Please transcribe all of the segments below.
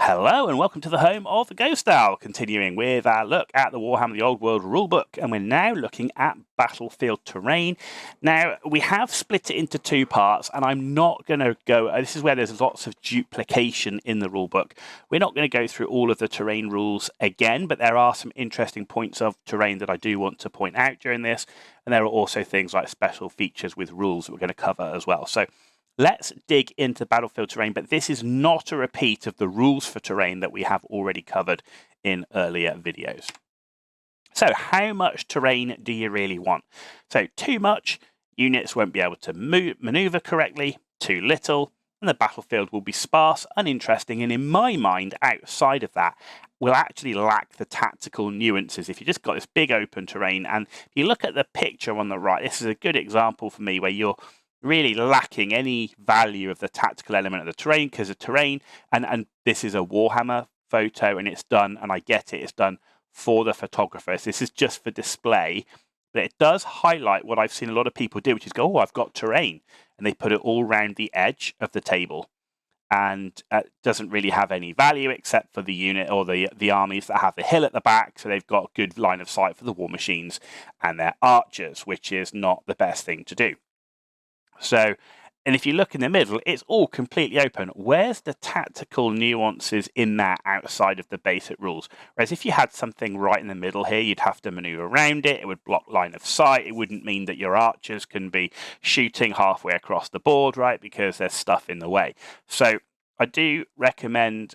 Hello and welcome to the home of the Ghost Owl, continuing with our look at the Warhammer The Old World Rulebook, and we're now looking at battlefield terrain. Now, we have split it into two parts, and I'm not going to go, this is where there's lots of duplication in the rulebook. We're not going to go through all of the terrain rules again, but there are some interesting points of terrain that I do want to point out during this, and there are also things like special features with rules that we're going to cover as well. So let's dig into battlefield terrain, but this is not a repeat of the rules for terrain that we have already covered in earlier videos. So how much terrain do you really want? So too much, units won't be able to maneuver correctly. Too little, and the battlefield will be sparse, uninteresting, and in my mind, outside of that, will actually lack the tactical nuances. If you just got this big open terrain, and if you look at the picture on the right, this is a good example for me where you're really lacking any value of the tactical element of the terrain, because the terrain, and this is a Warhammer photo, and it's done, and I get it, it's done for the photographers. This is just for display, but it does highlight what I've seen a lot of people do, which is go, oh, I've got terrain, and they put it all around the edge of the table, and doesn't really have any value except for the unit or the armies that have the hill at the back, so they've got good line of sight for the war machines and their archers, which is not the best thing to do. So, and if you look in the middle, it's all completely open. Where's the tactical nuances in that outside of the basic rules? Whereas if you had something right in the middle here, you'd have to maneuver around it. It would block line of sight. It wouldn't mean that your archers can be shooting halfway across the board, right? Because there's stuff in the way. So I do recommend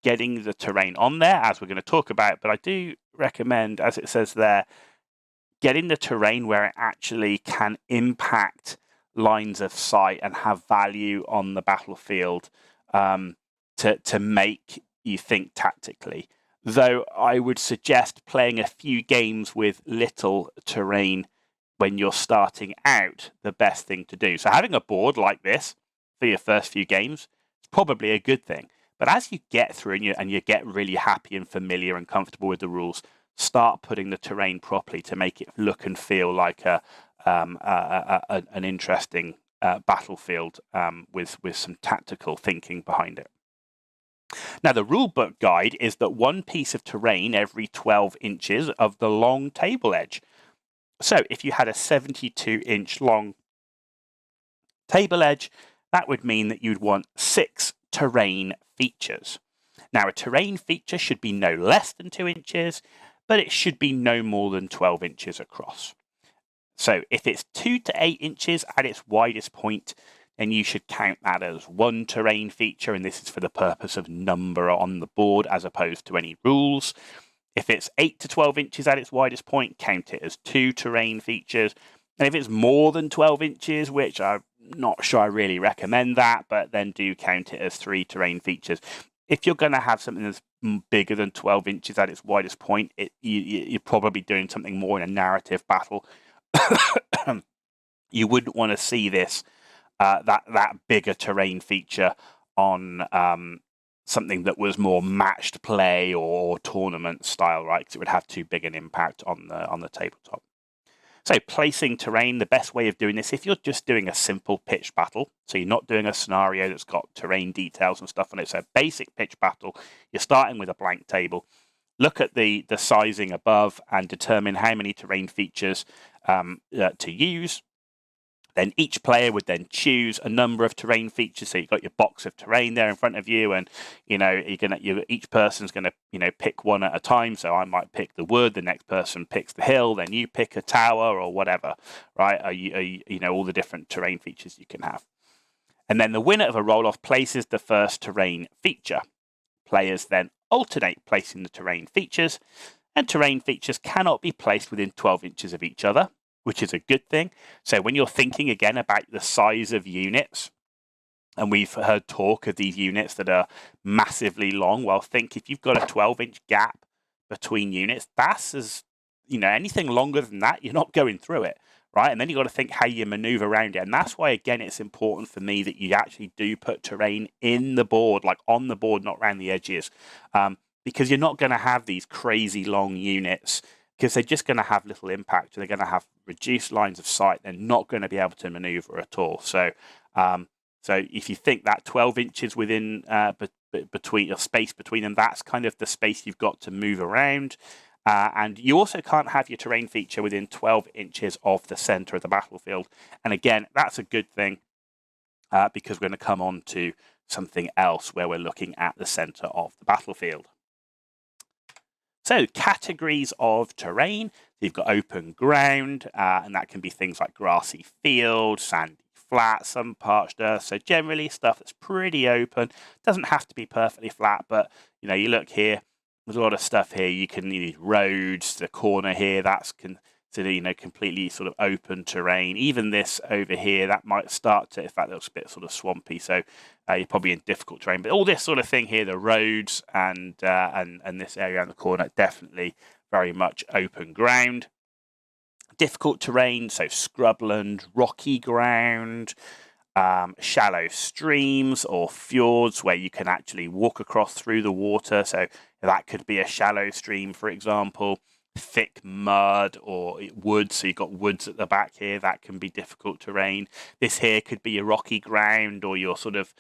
getting the terrain on there, as we're going to talk about. But I do recommend, as it says there, getting the terrain where it actually can impact lines of sight and have value on the battlefield to make you think tactically. Though I would suggest playing a few games with little terrain when you're starting out, the best thing to do. So having a board like this for your first few games is probably a good thing. But as you get through and you get really happy and familiar and comfortable with the rules, start putting the terrain properly to make it look and feel like an interesting battlefield with some tactical thinking behind it. Now, the rulebook guide is that one piece of terrain every 12 inches of the long table edge. So if you had a 72-inch long table edge, that would mean that you'd want 6 terrain features. Now, a terrain feature should be no less than 2 inches, but it should be no more than 12 inches across. So if it's 2 to 8 inches at its widest point, then you should count that as one terrain feature, and this is for the purpose of number on the board as opposed to any rules. If it's 8 to 12 inches at its widest point, count it as 2 terrain features. And if it's more than 12 inches, which I'm not sure I really recommend that, but then do count it as 3 terrain features. If you're going to have something that's bigger than 12 inches at its widest point, you're probably doing something more in a narrative battle. You wouldn't want to see this that bigger terrain feature on something that was more matched play or tournament style, right? Because it would have too big an impact on the tabletop. So placing terrain, the best way of doing this, if you're just doing a simple pitch battle, so you're not doing a scenario that's got terrain details and stuff on it, so a basic pitch battle, you're starting with a blank table. Look at the sizing above and determine how many terrain features to use. Then each player would then choose a number of terrain features. So you've got your box of terrain there in front of you, and each person's gonna pick one at a time. So I might pick the wood, the next person picks the hill, then you pick a tower or whatever, right? All the different terrain features you can have. And then the winner of a roll-off places the first terrain feature. Players then alternate placing the terrain features, and terrain features cannot be placed within 12 inches of each other, which is a good thing. So when you're thinking again about the size of units, and we've heard talk of these units that are massively long, well, think if you've got a 12-inch gap between units, that's anything longer than that, you're not going through it, right? And then you've got to think how you maneuver around it. And that's why, again, it's important for me that you actually do put terrain in the board, like on the board, not around the edges, because you're not going to have these crazy long units, because they're just going to have little impact. They're going to have reduced lines of sight. They're not going to be able to maneuver at all. So if you think that 12 inches within between, or space between them, that's kind of the space you've got to move around. And you also can't have your terrain feature within 12 inches of the center of the battlefield. And again, that's a good thing because we're going to come on to something else where we're looking at the center of the battlefield. So categories of terrain, you've got open ground, and that can be things like grassy field, sandy flat, some parched earth. So generally stuff that's pretty open. Doesn't have to be perfectly flat, but you look here, there's a lot of stuff here. You need roads, the corner here, that's considered, completely sort of open terrain. Even this over here, that might start to, if that looks a bit sort of swampy, so you're probably in difficult terrain. But all this sort of thing here, the roads and this area around the corner, definitely very much open ground. Difficult terrain, so scrubland, rocky ground, shallow streams or fjords where you can actually walk across through the water. So that could be a shallow stream, for example. Thick mud or woods, so you've got woods at the back here, that can be difficult terrain. This here could be your rocky ground or your sort of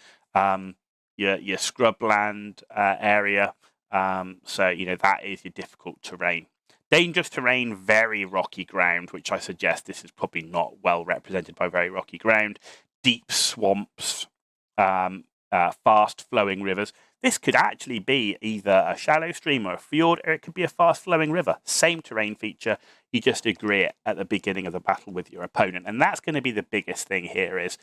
your scrubland area. So that is your difficult terrain. Dangerous terrain, very rocky ground, which I suggest this is probably not well represented by very rocky ground. Deep swamps, fast flowing rivers. This could actually be either a shallow stream or a fjord, or it could be a fast flowing river. Same terrain feature, you just agree it at the beginning of the battle with your opponent. And that's going to be the biggest thing here is,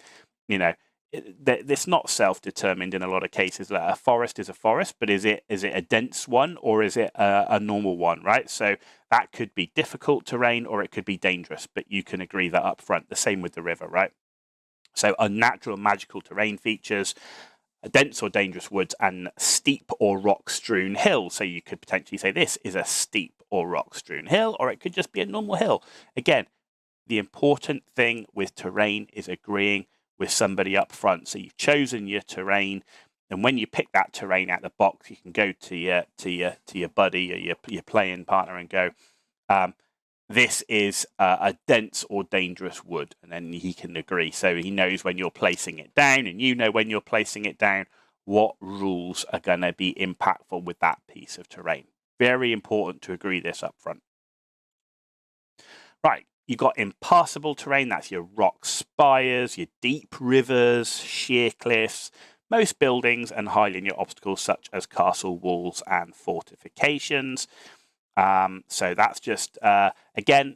it's not self-determined in a lot of cases. Like a forest is a forest, but is it a dense one or is it a normal one, right? So that could be difficult terrain or it could be dangerous, but you can agree that up front. The same with the river, right? So unnatural magical terrain features, dense or dangerous woods, and steep or rock-strewn hills. So you could potentially say this is a steep or rock-strewn hill, or it could just be a normal hill. Again, the important thing with terrain is agreeing with somebody up front. So you've chosen your terrain, and when you pick that terrain out of the box, you can go to your buddy or your playing partner and go, this is a dense or dangerous wood, and then he can agree. So he knows when you're placing it down, and you know when you're placing it down, what rules are going to be impactful with that piece of terrain. Very important to agree this up front. Right, you've got impassable terrain. That's your rock spires, your deep rivers, sheer cliffs, most buildings, and high linear obstacles such as castle walls and fortifications. So that's just, again,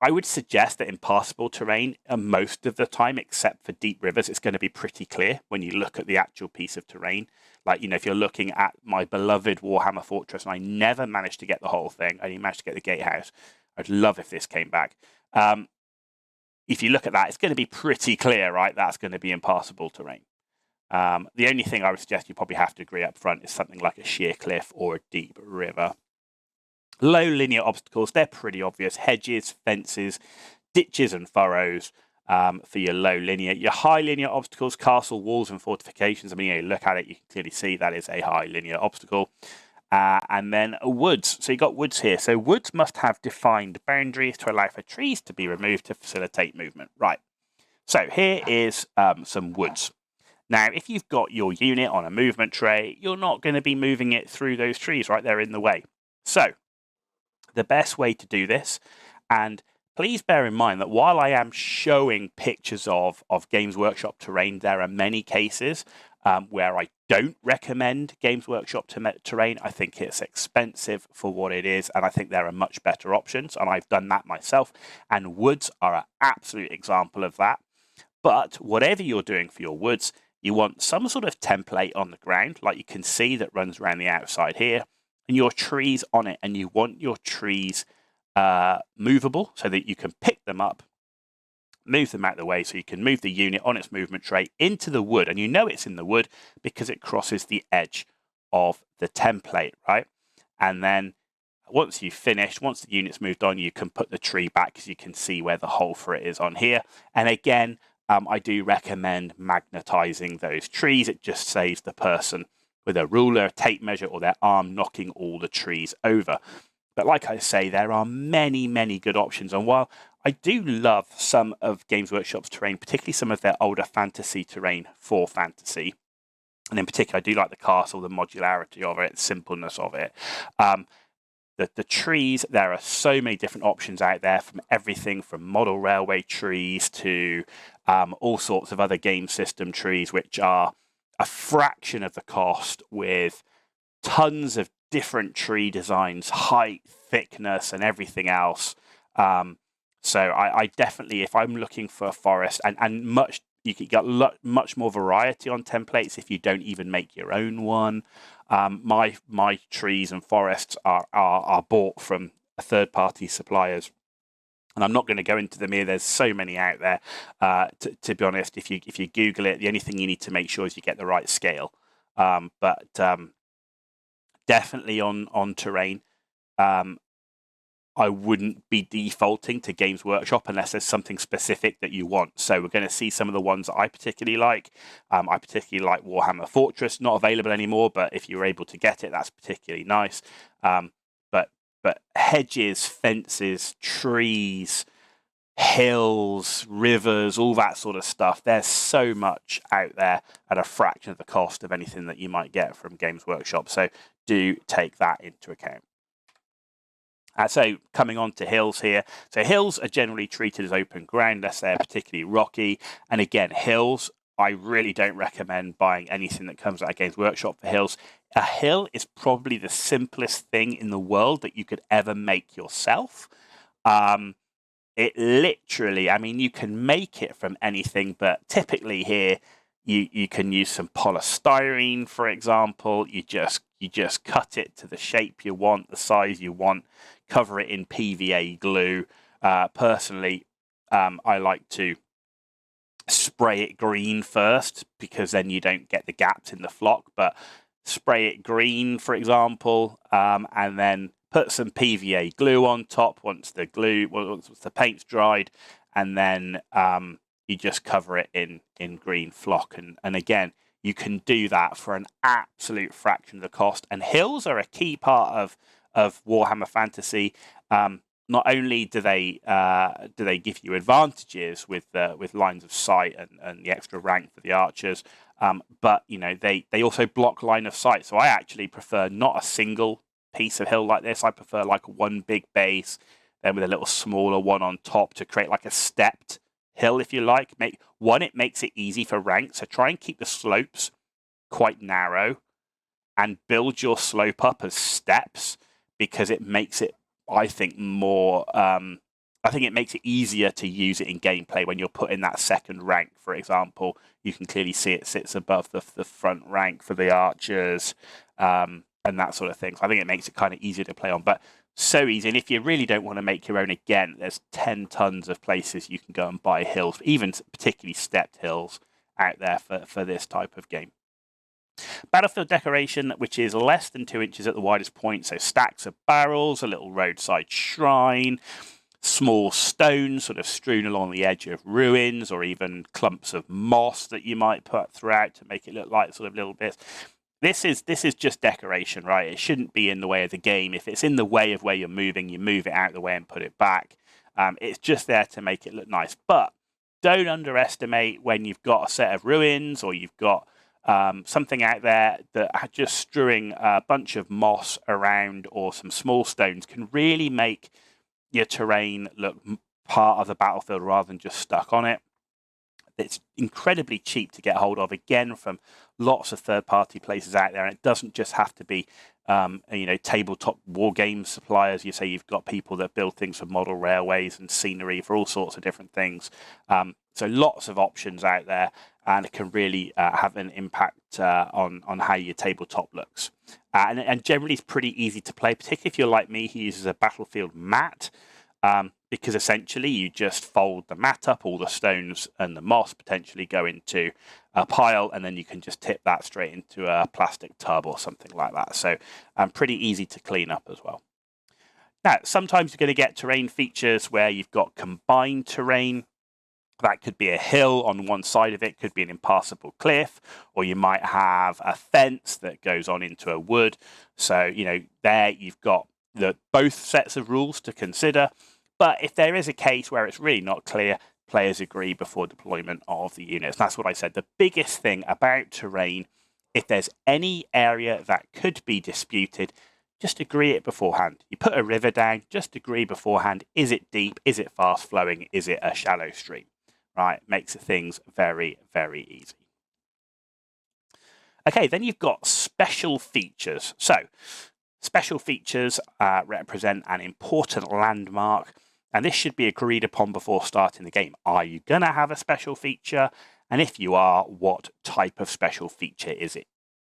I would suggest that impassable terrain, most of the time, except for deep rivers, it's going to be pretty clear when you look at the actual piece of terrain. Like, if you're looking at my beloved Warhammer Fortress, and I never managed to get the whole thing, I only managed to get the gatehouse. I'd love if this came back. If you look at that, it's going to be pretty clear, right? That's going to be impassable terrain. The only thing I would suggest you probably have to agree up front is something like a sheer cliff or a deep river. Low linear obstacles, they're pretty obvious. Hedges, fences, ditches and furrows for your low linear. Your high linear obstacles, castle walls and fortifications. I mean, you look at it, you can clearly see that is a high linear obstacle. And then woods. So you've got woods here. So woods must have defined boundaries to allow for trees to be removed to facilitate movement. Right. So here is some woods. Now, if you've got your unit on a movement tray, you're not going to be moving it through those trees, right? They're in the way. So the best way to do this, and please bear in mind that while I am showing pictures of Games Workshop terrain, there are many cases where I don't recommend Games Workshop terrain. I think it's expensive for what it is, and I think there are much better options, and I've done that myself, and woods are an absolute example of that. But whatever you're doing for your woods, you want some sort of template on the ground, like you can see that runs around the outside here, and your trees on it, and you want your trees movable so that you can pick them up, move them out of the way, so you can move the unit on its movement tray into the wood, and you know it's in the wood because it crosses the edge of the template, right? And then once you've finished, once the unit's moved on, you can put the tree back because you can see where the hole for it is on here. And again, I do recommend magnetizing those trees. It just saves the person with a ruler, a tape measure, or their arm knocking all the trees over. But like I say, there are many, many good options. And while I do love some of Games Workshop's terrain, particularly some of their older fantasy terrain for fantasy, And in particular, I do like the castle, the modularity of it, simpleness of it. The trees, there are so many different options out there, from everything from model railway trees to all sorts of other game system trees, which are a fraction of the cost, with tons of different tree designs, height, thickness, and everything else. So I definitely, if I'm looking for a forest, and much, you can get much more variety on templates if you don't even make your own one. My trees and forests are bought from third-party suppliers, and I'm not going to go into them here. There's so many out there. To be honest, if you Google it, the only thing you need to make sure is you get the right scale. But definitely on terrain, I wouldn't be defaulting to Games Workshop unless there's something specific that you want. So we're going to see some of the ones that I particularly like. I particularly like Warhammer Fortress, not available anymore, but if you're able to get it, that's particularly nice. But hedges, fences, trees, hills, rivers, all that sort of stuff, there's so much out there at a fraction of the cost of anything that you might get from Games Workshop. So do take that into account. So coming on to hills here. So hills are generally treated as open ground unless they're particularly rocky. And again, hills, I really don't recommend buying anything that comes out of Games Workshop for hills. A hill is probably the simplest thing in the world that you could ever make yourself. It literally, I mean, you can make it from anything, but typically here, you can use some polystyrene, for example. You just cut it to the shape you want, the size you want, cover it in PVA glue. Personally, I like to spray it green first, because then you don't get the gaps in the flock. But spray it green, for example, and then put some PVA glue on top once the paint's dried, and then you just cover it in green flock. And again, you can do that for an absolute fraction of the cost. And hills are a key part of Warhammer Fantasy. Not only do they give you advantages with lines of sight and the extra rank for the archers, but they also block line of sight. So I actually prefer not a single piece of hill like this. I prefer like one big base, then with a little smaller one on top to create like a stepped hill, if you like. It makes it easy for rank. So try and keep the slopes quite narrow and build your slope up as steps, because it makes it, I think, more. I think it makes it easier to use it in gameplay when you're putting that second rank. For example, you can clearly see it sits above the front rank for the archers, and that sort of thing. So I think it makes it kind of easier to play on, but so easy. And if you really don't want to make your own, again, there's 10 tons of places you can go and buy hills, even particularly stepped hills out there for this type of game. Battlefield decoration, which is less than 2 inches at the widest point, so stacks of barrels, a little roadside shrine, small stones sort of strewn along the edge of ruins, or even clumps of moss that you might put throughout to make it look like sort of little bits. This is just decoration, right? It shouldn't be in the way of the game. If it's in the way of where you're moving, you move it out of the way and put it back. It's just there to make it look nice. But don't underestimate when you've got a set of ruins, or you've got something out there that just strewing a bunch of moss around or some small stones can really make your terrain look part of the battlefield rather than just stuck on it. It's incredibly cheap to get hold of, again, from lots of third-party places out there, and it doesn't just have to be tabletop war game suppliers. You say you've got people that build things for model railways and scenery for all sorts of different things. So lots of options out there, and it can really have an impact on how your tabletop looks. And generally, it's pretty easy to play, particularly if you're like me, who uses a battlefield mat, because essentially you just fold the mat up, all the stones and the moss potentially go into a pile, and then you can just tip that straight into a plastic tub or something like that. So pretty easy to clean up as well. Now, sometimes you're going to get terrain features where you've got combined terrain. That could be a hill on one side of it, could be an impassable cliff, or you might have a fence that goes on into a wood. So, there you've got both sets of rules to consider. But if there is a case where it's really not clear, players agree before deployment of the units. That's what I said. The biggest thing about terrain if there's any area that could be disputed, just agree it beforehand. You put a river down, just agree beforehand. Is it deep? Is it fast flowing? Is it a shallow stream? Right, makes things very, very easy. Okay, then you've got special features. So, special features represent an important landmark, and this should be agreed upon before starting the game. Are you going to have a special feature? And if you are, what type of special feature is it?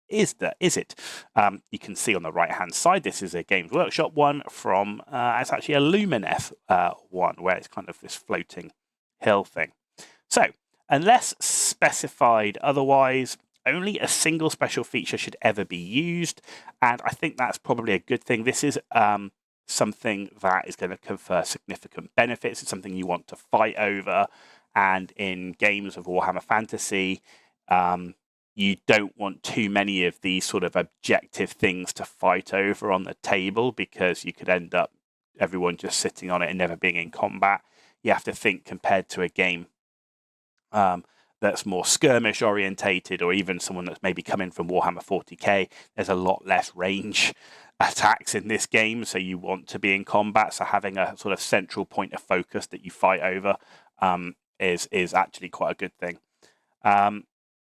You can see on the right-hand side, this is a Games Workshop one from, it's actually a Lumineth one, where it's kind of this floating hill thing. So, unless specified otherwise, only a single special feature should ever be used, and I think that's probably a good thing. This is something that is going to confer significant benefits. It's something you want to fight over, and in games of Warhammer Fantasy, you don't want too many of these sort of objective things to fight over on the table, because you could end up everyone just sitting on it and never being in combat. You have to think compared to a game that's more skirmish orientated, or even someone that's maybe coming from Warhammer 40k. There's a lot less range attacks in this game, so you want to be in combat. So having a sort of central point of focus that you fight over is actually quite a good thing.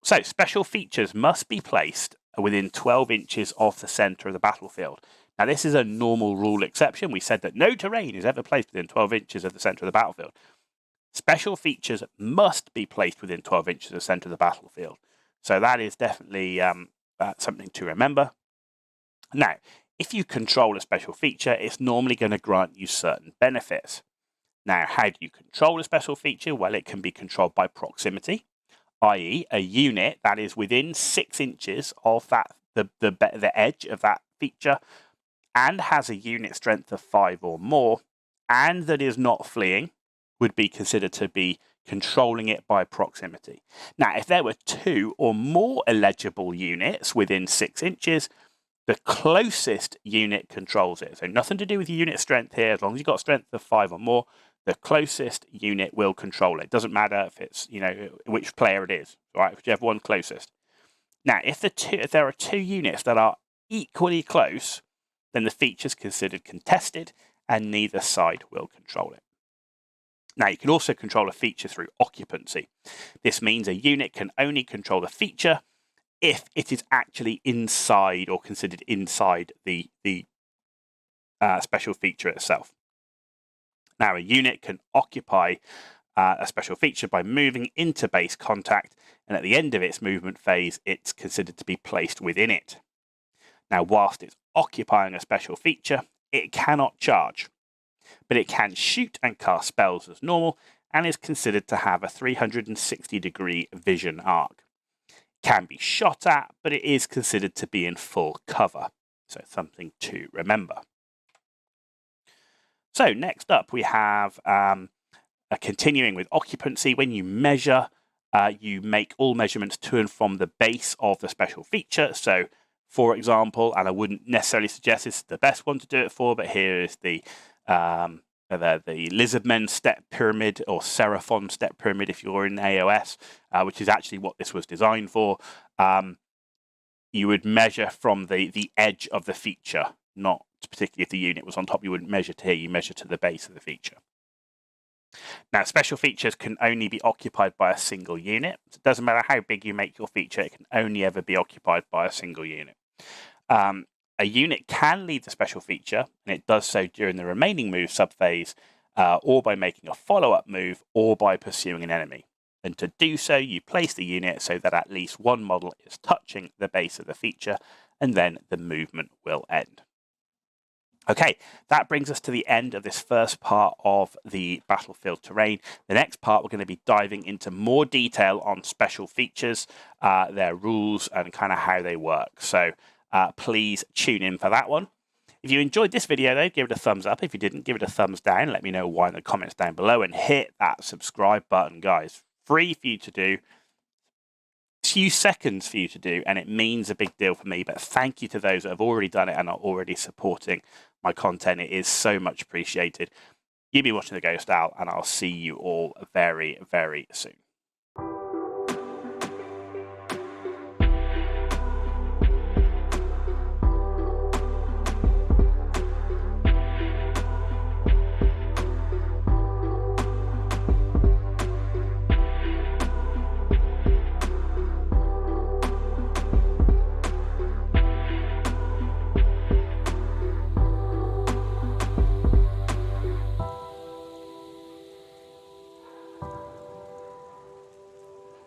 So special features must be placed within 12 inches of the center of the battlefield. Now, this is a normal rule exception. We said that no terrain is ever placed within 12 inches of the center of the battlefield. Special features must be placed within 12 inches of the center of the battlefield. So that is definitely something to remember. Now, if you control a special feature, it's normally going to grant you certain benefits. Now, how do you control a special feature? Well, it can be controlled by proximity, i.e. a unit that is within 6 inches of the edge of that feature and has a unit strength of 5 or more, and that is not fleeing, would be considered to be controlling it by proximity. Now, if there were 2 or more illegible units within 6 inches, the closest unit controls it. So nothing to do with unit strength here. As long as you've got strength of 5 or more, the closest unit will control it. Doesn't matter if it's, which player it is, right? Whichever one closest. Now, if there are 2 units that are equally close, then the feature is considered contested and neither side will control it. Now, you can also control a feature through occupancy. This means a unit can only control a feature if it is actually inside or considered inside the special feature itself. Now, a unit can occupy a special feature by moving into base contact, and at the end of its movement phase, it's considered to be placed within it. Now, whilst it's occupying a special feature, it cannot charge, but it can shoot and cast spells as normal and is considered to have a 360-degree vision arc. It can be shot at, but it is considered to be in full cover, so something to remember. So next up we have continuing with occupancy. When you measure, you make all measurements to and from the base of the special feature. So, for example, and I wouldn't necessarily suggest this is the best one to do it for, but here is the Lizardmen step pyramid, or Seraphon step pyramid if you're in AOS, which is actually what this was designed for. You would measure from the edge of the feature, not particularly if the unit was on top. You wouldn't measure to here, you measure to the base of the feature. Now, special features can only be occupied by a single unit. So it doesn't matter how big you make your feature, it can only ever be occupied by a single unit. A unit can lead the special feature, and it does so during the remaining move subphase, or by making a follow-up move, or by pursuing an enemy. And to do so, you place the unit so that at least one model is touching the base of the feature, and then the movement will end. Okay, that brings us to the end of this first part of the battlefield terrain. The next part, we're going to be diving into more detail on special features, their rules, and kind of how they work. So please tune in for that one. If you enjoyed this video, though, give it a thumbs up. If you didn't, give it a thumbs down. Let me know why in the comments down below, and hit that subscribe button, guys. Free for you to do. Few seconds for you to do, and it means a big deal for me. But thank you to those that have already done it and are already supporting my content. It is so much appreciated. You've been watching The Ghost Owl, and I'll see you all very, very soon.